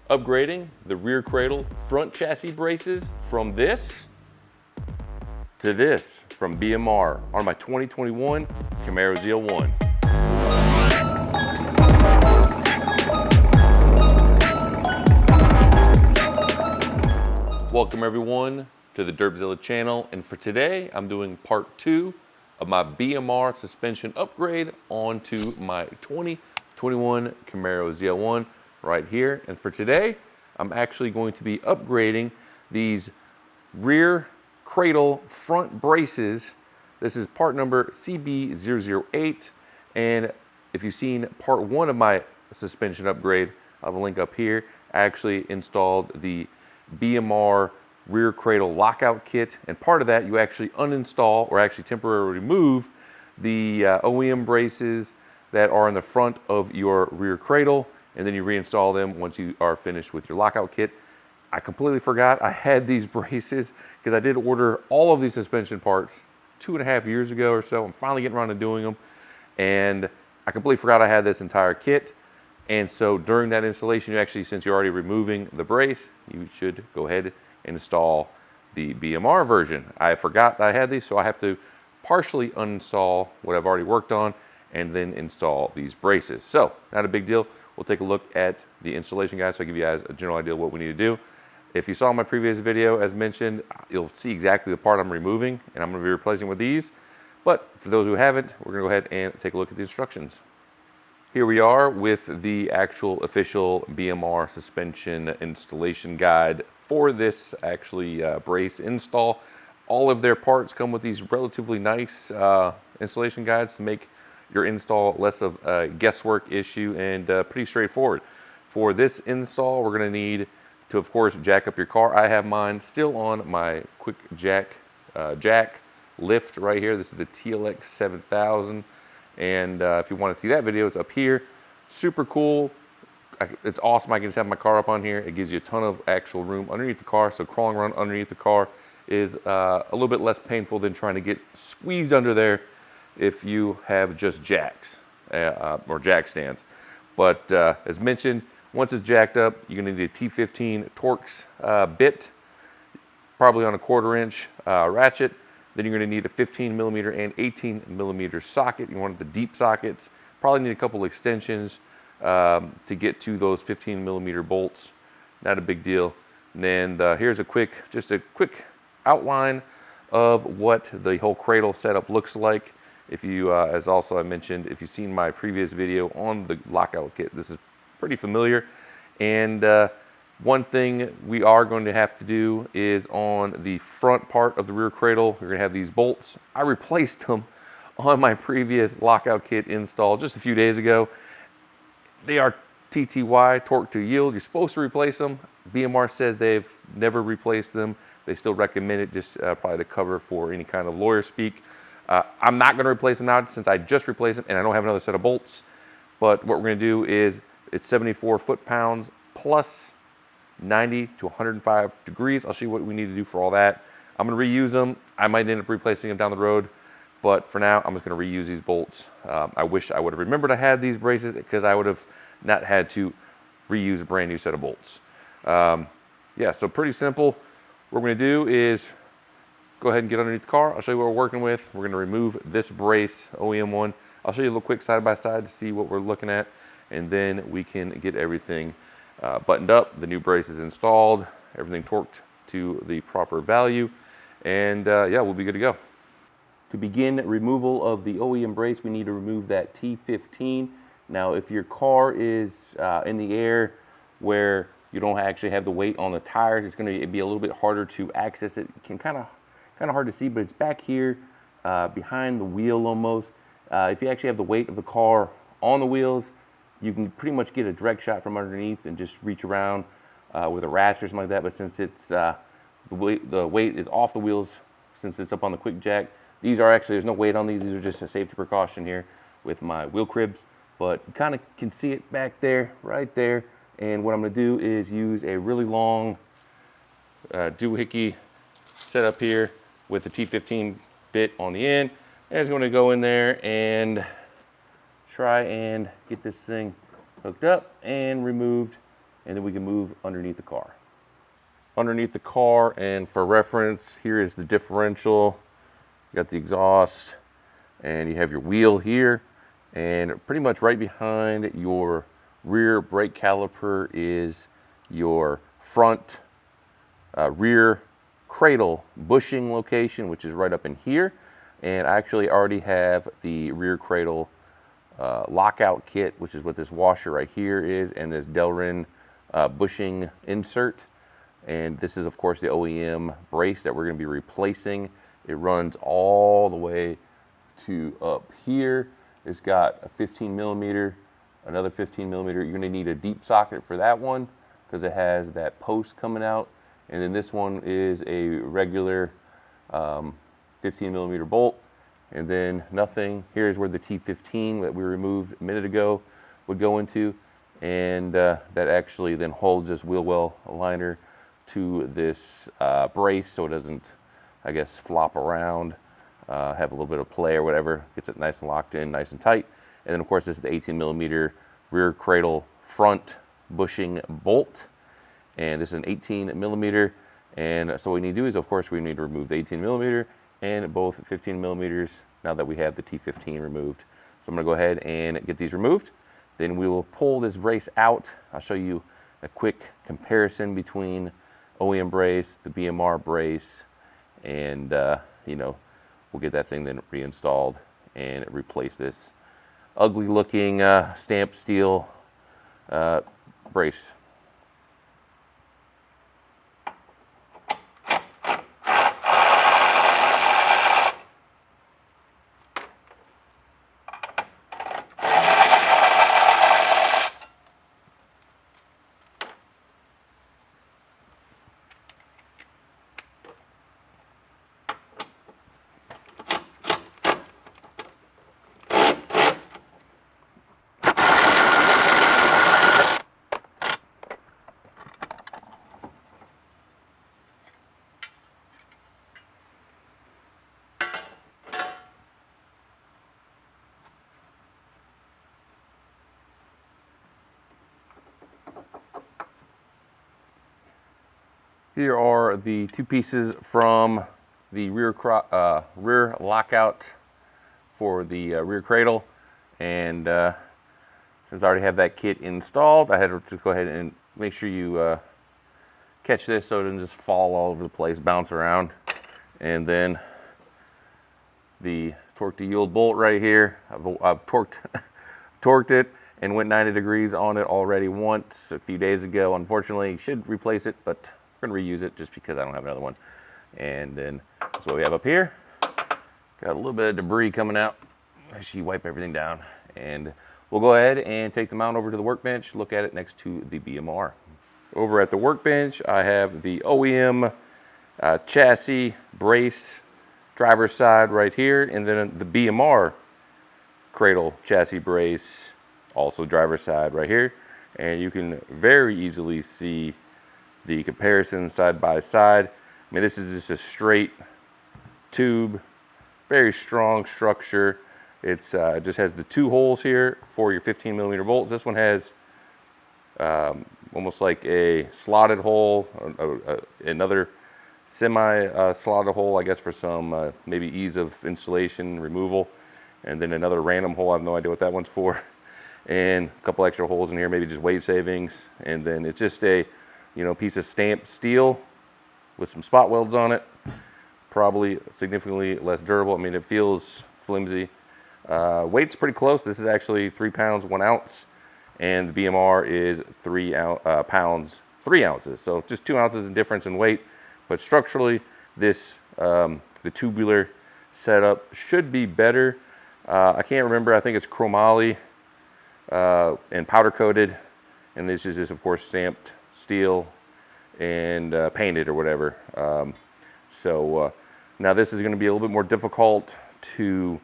upgrading the rear cradle front chassis braces from this to this from BMR on my 2021 Camaro ZL1. Welcome everyone to the Derpzilla channel, and for today I'm doing part 2 of my BMR suspension upgrade onto my 2021 Camaro ZL1 right here. And for today I'm actually going to be upgrading these rear cradle front braces. This is part number CB008, and if you've seen part 1 of my suspension upgrade, I'll have a link up here. I actually installed the BMR rear cradle lockout kit, and part of that you actually uninstall or actually temporarily remove the OEM braces that are in the front of your rear cradle, and then you reinstall them once you are finished with your lockout kit. I completely forgot I had these braces because I did order all of these suspension parts 2.5 years ago or so. I'm finally getting around to doing them, and I completely forgot I had this entire kit. And so during that installation, you actually, since you're already removing the brace, you should go ahead and install the BMR version. I forgot that I had these, so I have to partially uninstall what I've already worked on and then install these braces. So not a big deal. We'll take a look at the installation guide so I give you guys a general idea of what we need to do. If you saw my previous video, as mentioned, you'll see exactly the part I'm removing, and I'm going to be replacing with these. But for those who haven't, we're going to go ahead and take a look at the instructions. Here we are with the actual official BMR suspension installation guide for this brace install. All of their parts come with these relatively nice installation guides to make your install less of a guesswork issue and pretty straightforward. For this install, we're going to need to, of course, jack up your car. I have mine still on my quick jack lift right here. This is the TLX 7000. And if you want to see that video, it's up here. Super cool. It's awesome. I can just have my car up on here. It gives you a ton of actual room underneath the car. So crawling around underneath the car is a little bit less painful than trying to get squeezed under there if you have just jacks or jack stands. But as mentioned, once it's jacked up, you're going to need a T15 Torx bit, probably on a 1/4 inch ratchet. Then you're going to need a 15mm and 18mm socket. You want the deep sockets. Probably need a couple extensions to get to those 15mm bolts. Not a big deal. And then here's just a quick outline of what the whole cradle setup looks like. If you, as also I mentioned, if you've seen my previous video on the lockout kit, this is pretty familiar. And one thing we are going to have to do is on the front part of the rear cradle, we're going to have these bolts. I replaced them on my previous lockout kit install just a few days ago. They are TTY, torque to yield. You're supposed to replace them. BMR says they've never replaced them. They still recommend it just probably to cover for any kind of lawyer speak. I'm not going to replace them now since I just replaced them and I don't have another set of bolts. But what we're going to do is it's 74 foot-pounds plus 90 to 105 degrees. I'll show you what we need to do for all that. I'm going to reuse them. I might end up replacing them down the road, but for now I'm just going to reuse these bolts. I wish I would have remembered I had these braces because I would have not had to reuse a brand new set of bolts. Yeah, so pretty simple. What we're going to do is go ahead and get underneath the car. I'll show you what we're working with. We're going to remove this brace, OEM one. I'll show you a little quick side by side to see what we're looking at, and then we can get everything buttoned up. The new brace is installed, everything torqued to the proper value, and yeah, we'll be good to go. To begin removal of the OEM brace, we need to remove that T15. Now, if your car is in the air where you don't actually have the weight on the tires, it's going to be a little bit harder to access it. It can kind of hard to see, but it's back here behind the wheel almost. If you actually have the weight of the car on the wheels, you can pretty much get a direct shot from underneath and just reach around with a ratchet or something like that. But since it's the weight is off the wheels, since it's up on the quick jack, these are actually, there's no weight on these. These are just a safety precaution here with my wheel cribs. But you kind of can see it back there, right there. And what I'm going to do is use a really long doohickey setup here with the T15 bit on the end. And it's going to go in there and try and get this thing hooked up and removed and then we can move underneath the car. Underneath the car, and for reference, here is the differential. You got the exhaust, and you have your wheel here, and pretty much right behind your rear brake caliper is your front rear cradle bushing location, which is right up in here. And I actually already have the rear cradle lockout kit, which is what this washer right here is, and this Delrin bushing insert. And this is, of course, the OEM brace that we're going to be replacing. It runs all the way to up here. It's got a 15 millimeter, another 15 millimeter. You're going to need a deep socket for that one because it has that post coming out. And then this one is a regular 15 millimeter bolt. And then nothing. Here's where the T15 that we removed a minute ago would go into. And that actually then holds this wheel well aligner to this brace so it doesn't, I guess, flop around, have a little bit of play or whatever. Gets it nice and locked in, nice and tight. And then, of course, this is the 18 millimeter rear cradle front bushing bolt. And this is an 18 millimeter. And so what we need to do is, of course, we need to remove the 18 millimeter and both 15 millimeters now that we have the T15 removed. So I'm going to go ahead and get these removed. Then we will pull this brace out. I'll show you a quick comparison between OEM brace, the BMR brace, and you know, we'll get that thing then reinstalled and replace this ugly looking stamped steel brace. Here are the two pieces from the rear lockout for the rear cradle. And since I already have that kit installed, I had to just go ahead and make sure you catch this so it doesn't just fall all over the place, bounce around. And then the torque to yield bolt right here. I've torqued it and went 90 degrees on it already once a few days ago. Unfortunately, should replace it, but we're gonna reuse it just because I don't have another one. And then that's what we have up here. Got a little bit of debris coming out. Actually wipe everything down. And we'll go ahead and take the mount over to the workbench, look at it next to the BMR. Over at the workbench, I have the OEM chassis brace driver's side right here, and then the BMR cradle chassis brace, also driver's side right here. And you can very easily see the comparison side by side. I mean, this is just a straight tube, very strong structure. It's just has the two holes here for your 15 millimeter bolts. This one has almost like a slotted hole, another semi slotted hole, I guess, for some maybe ease of installation removal, and then another random hole. I have no idea what that one's for, and a couple extra holes in here, maybe just weight savings. And then it's just a piece of stamped steel with some spot welds on it. Probably significantly less durable. I mean, it feels flimsy. Weight's pretty close. This is actually 3 pounds 1 ounce, and the BMR is 3 pounds 3 ounces. So just 2 ounces in difference in weight, but structurally, this the tubular setup should be better. I can't remember. I think it's chromoly and powder coated, and this is just, of course, stamped steel and painted or whatever. Now this is going to be a little bit more difficult to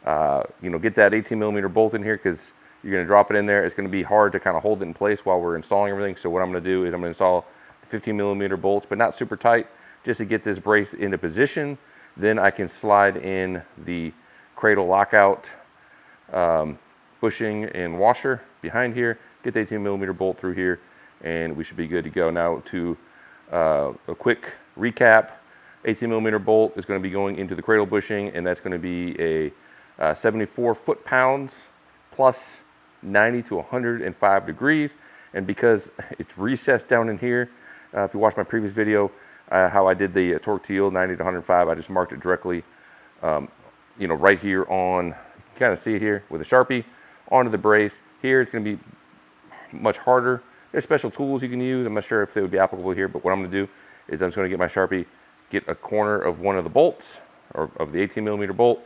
get that 18 millimeter bolt in here, because you're going to drop it in there. It's going to be hard to kind of hold it in place while we're installing everything. So what I'm going to do is I'm going to install the 15 millimeter bolts, but not super tight, just to get this brace into position. Then I can slide in the cradle lockout bushing and washer behind here, get the 18 millimeter bolt through here, and we should be good to go. Now to a quick recap, 18mm bolt is going to be going into the cradle bushing, and that's going to be a 74 foot-pounds plus 90 to 105 degrees. And because it's recessed down in here, if you watched my previous video, how I did the torque to yield 90 to 105, I just marked it directly, you know, right here on, you can kind of see it here with a Sharpie, onto the brace. Here it's going to be much harder. There's special tools you can use. I'm not sure if they would be applicable here, but what I'm going to do is I'm just going to get my Sharpie, get a corner of one of the bolts, or of the 18mm bolt,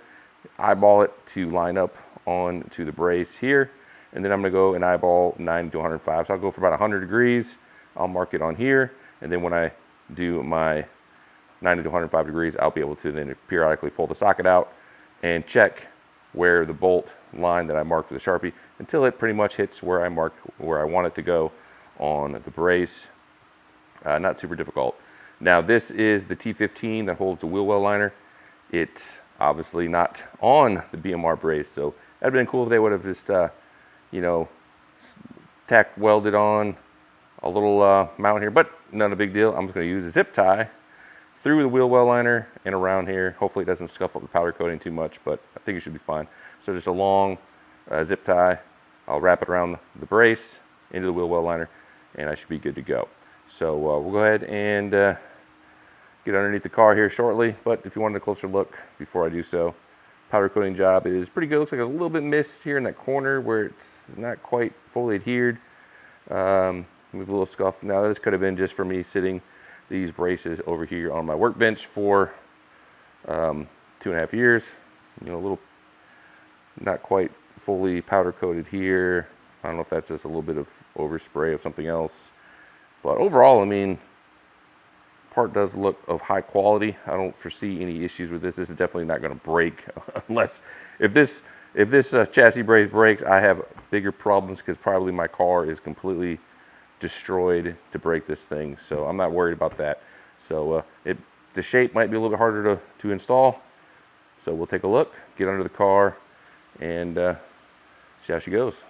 eyeball it to line up onto the brace here, and then I'm going to go and eyeball 90 to 105. So I'll go for about 100 degrees. I'll mark it on here, and then when I do my 90 to 105 degrees, I'll be able to then periodically pull the socket out and check where the bolt line that I marked with a Sharpie until it pretty much hits where I mark where I want it to go on the brace. Not super difficult. Now this is the T15 that holds the wheel well liner. It's obviously not on the BMR brace, so that'd been cool if they would have just you know, tack welded on a little mount here, but not a big deal. I'm just going to use a zip tie through the wheel well liner and around here. Hopefully it doesn't scuff up the powder coating too much, but I think it should be fine. So just a long zip tie. I'll wrap it around the brace into the wheel well liner, and I should be good to go. So we'll go ahead and get underneath the car here shortly, but if you wanted a closer look before I do so, powder coating job is pretty good. Looks like there's a little bit missed here in that corner where it's not quite fully adhered. With a little scuff. Now this could have been just for me sitting these braces over here on my workbench for 2.5 years. You know, a little not quite fully powder coated here. I don't know if that's just a little bit of overspray of something else, but overall, I mean, part does look of high quality. I don't foresee any issues with this. This is definitely not going to break unless if this chassis brace breaks, I have bigger problems because probably my car is completely destroyed to break this thing. So I'm not worried about that. So the shape might be a little bit harder to install. So we'll take a look, get under the car, and see how she goes.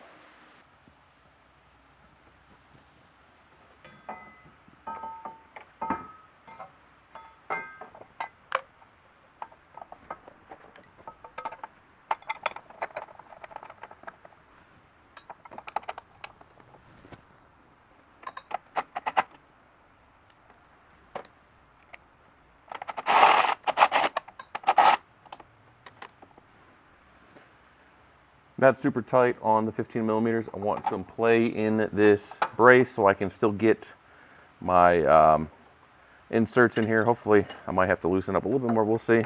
Not super tight on the 15mm. I want some play in this brace so I can still get my inserts in here. Hopefully I might have to loosen up a little bit more, we'll see.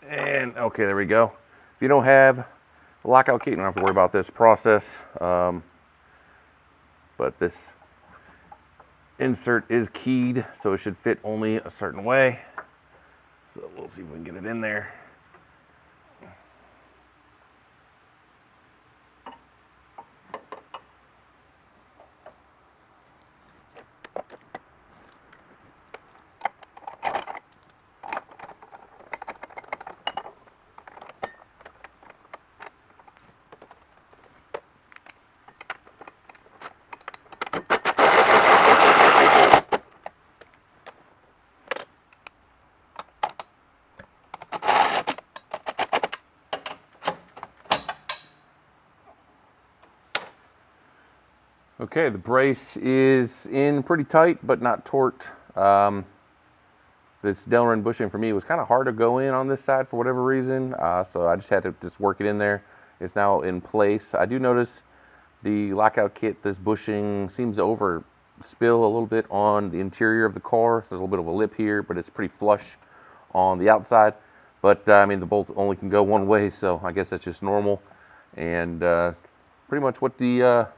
And okay, there we go. If you don't have the lockout key, you don't have to worry about this process. But this insert is keyed, so it should fit only a certain way. So we'll see if we can get it in there. Okay, the brace is in pretty tight, but not torqued. This Delrin bushing for me was kind of hard to go in on this side for whatever reason, so I just had to just work it in there. It's now in place. I do notice the lockout kit, this bushing seems to overspill a little bit on the interior of the car. There's a little bit of a lip here, but it's pretty flush on the outside. But I mean, the bolt only can go one way, so I guess that's just normal. And pretty much what the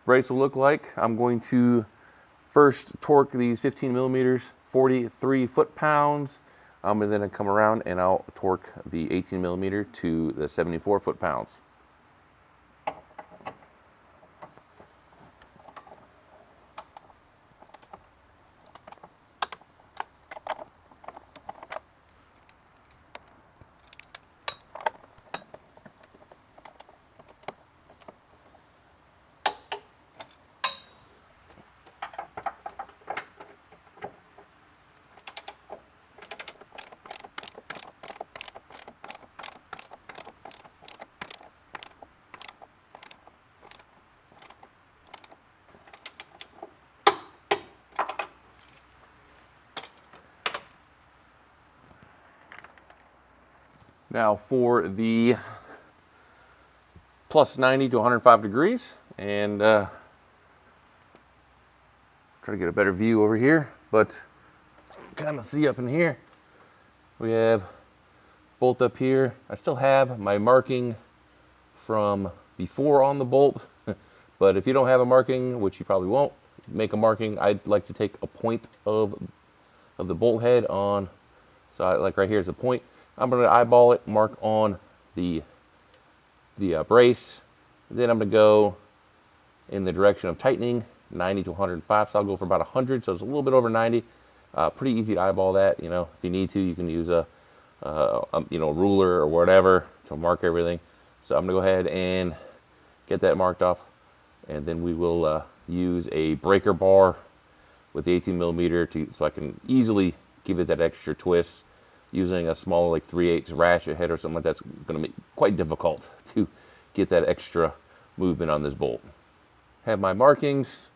brace will look like. I'm going to first torque these 15mm, 43 foot-pounds, and then I come around and I'll torque the 18mm to the 74 foot-pounds. Now for the plus 90 to 105 degrees, and try to get a better view over here, but kind of see up in here. We have bolt up here. I still have my marking from before on the bolt, but if you don't have a marking, which you probably won't, make a marking. I'd like to take a point of the bolt head on, so like right here is a point. I'm going to eyeball it, mark on the brace. Then I'm going to go in the direction of tightening, 90 to 105. So I'll go for about 100. So it's a little bit over 90. Pretty easy to eyeball that. You know, if you need to, you can use a ruler or whatever to mark everything. So I'm going to go ahead and get that marked off, and then we will use a breaker bar with the 18 millimeter so I can easily give it that extra twist. Using a small like 3/8 ratchet head or something like that's going to be quite difficult to get that extra movement on this bolt. Have my markings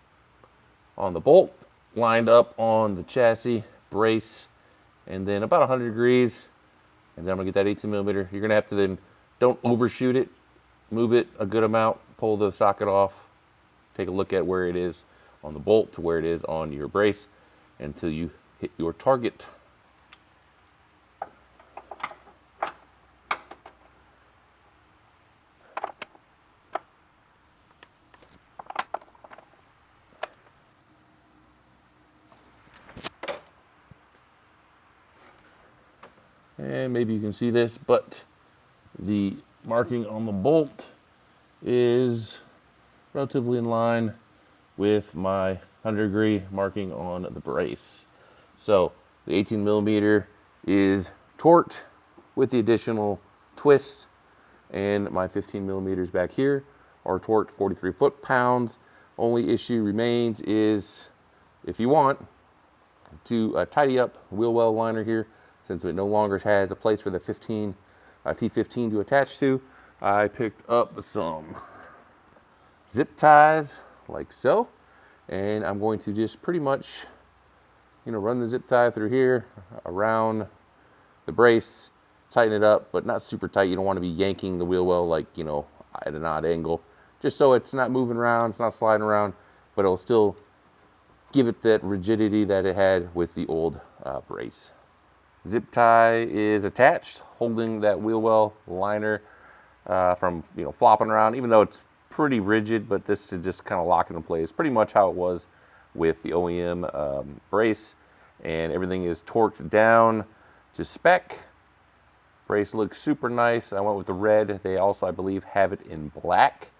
on the bolt lined up on the chassis brace, and then about 100 degrees, and then I'm going to get that 18 millimeter. You're going to have to then, don't overshoot it, move it a good amount, pull the socket off, take a look at where it is on the bolt to where it is on your brace until you hit your target. And maybe you can see this, but the marking on the bolt is relatively in line with my 100-degree marking on the brace. So the 18 millimeter is torqued with the additional twist, and my 15 millimeters back here are torqued 43 foot-pounds. Only issue remains is, if you want to tidy up wheel well liner here, since it no longer has a place for the T15 to attach to, I picked up some zip ties like so, and I'm going to just pretty much, run the zip tie through here around the brace, tighten it up, but not super tight. You don't want to be yanking the wheel well like, at an odd angle, just so it's not moving around, it's not sliding around, but it'll still give it that rigidity that it had with the old brace. Zip tie is attached, holding that wheel well liner from flopping around, even though it's pretty rigid, but this to just kind of lock it in place. Pretty much how it was with the OEM brace, and everything is torqued down to spec. Brace looks super nice. I went with the red. They also, I believe, have it in black.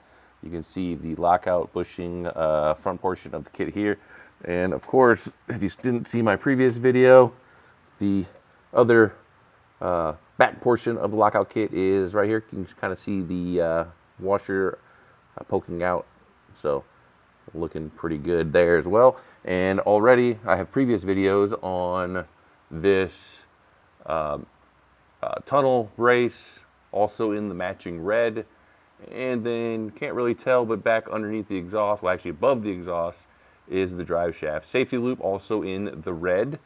You can see the lockout bushing front portion of the kit here. And of course, if you didn't see my previous video, the other back portion of the lockout kit is right here. You can kind of see the washer poking out, so looking pretty good there as well. And already I have previous videos on this tunnel brace, also in the matching red, and then can't really tell, but back underneath the exhaust, well actually above the exhaust, is the drive shaft safety loop, also in the red.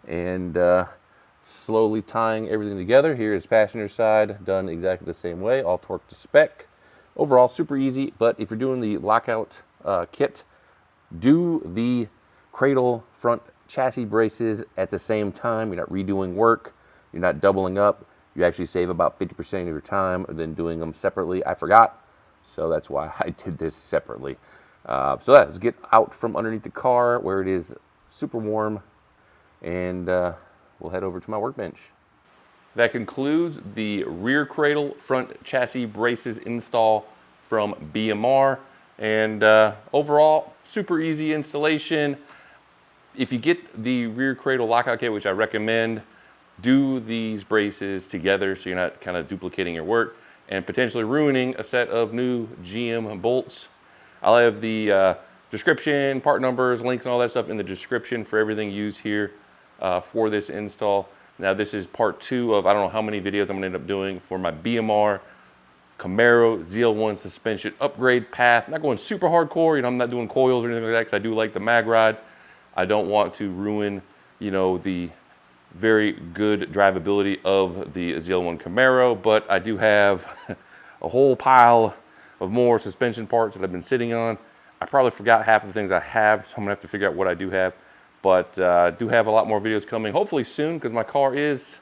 And slowly tying everything together. Here is passenger side, done exactly the same way, all torqued to spec. Overall, super easy, but if you're doing the lockout kit, do the cradle front chassis braces at the same time. You're not redoing work, you're not doubling up. You actually save about 50% of your time than doing them separately. I forgot, so that's why I did this separately. So let's get out from underneath the car where it is super warm, and we'll head over to my workbench. That concludes the rear cradle front chassis braces install from BMR. And overall, super easy installation. If you get the rear cradle lockout kit, which I recommend, do these braces together so you're not kind of duplicating your work and potentially ruining a set of new GM bolts. I'll have the description, part numbers, links, and all that stuff in the description for everything used here for this install. Now this is part 2 of I don't know how many videos I'm gonna end up doing for my BMR Camaro ZL1 suspension upgrade path. I'm not going super hardcore, I'm not doing coils or anything like that, because I do like the mag ride. I don't want to ruin, the very good drivability of the ZL1 Camaro, but I do have a whole pile of more suspension parts that I've been sitting on. I probably forgot half of the things I have, so I'm gonna have to figure out what I do have. But I do have a lot more videos coming, hopefully soon, because my car is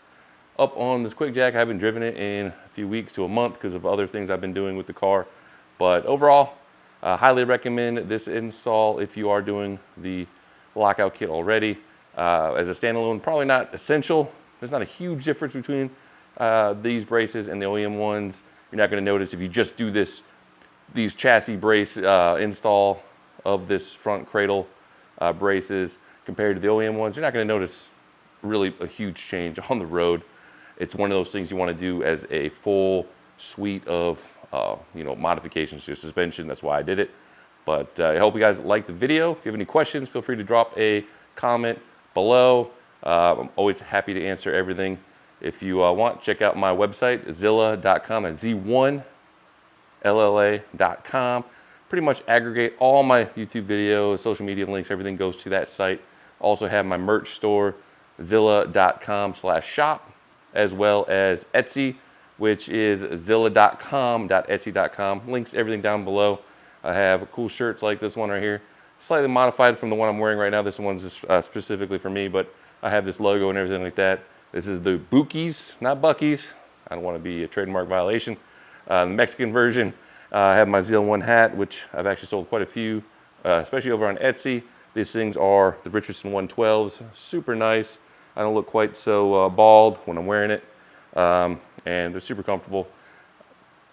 up on this quick jack. I haven't driven it in a few weeks to a month because of other things I've been doing with the car. But overall, highly recommend this install if you are doing the lockout kit already. As a standalone, probably not essential. There's not a huge difference between these braces and the OEM ones. You're not going to notice if you just do these chassis brace install of this front cradle braces compared to the OEM ones. You're not going to notice really a huge change on the road. It's one of those things you want to do as a full suite of modifications to your suspension. That's why I did it. But I hope you guys liked the video. If you have any questions, feel free to drop a comment below. I'm always happy to answer everything. If you want, check out my website, zilla.com. That's Z1LLA.com. Pretty much aggregate all my YouTube videos, social media links, everything goes to that site. Also have my merch store, zilla.com/shop, as well as Etsy, which is zilla.com.etsy.com. Links to everything down below. I have cool shirts like this one right here, slightly modified from the one I'm wearing right now. This one's just, specifically for me, but I have this logo and everything like that. This is the Bookies, not Buckies. I don't want to be a trademark violation. The Mexican version. I have my ZL1 hat, which I've actually sold quite a few, especially over on Etsy. These things are the Richardson 112s, super nice. I don't look quite so bald when I'm wearing it, and they're super comfortable.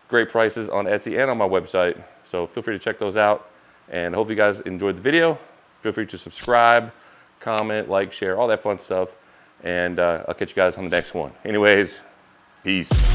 Great prices on Etsy and on my website, so feel free to check those out. And I hope you guys enjoyed the video. Feel free to subscribe, comment, like, share, all that fun stuff. And I'll catch you guys on the next one. Anyways, peace.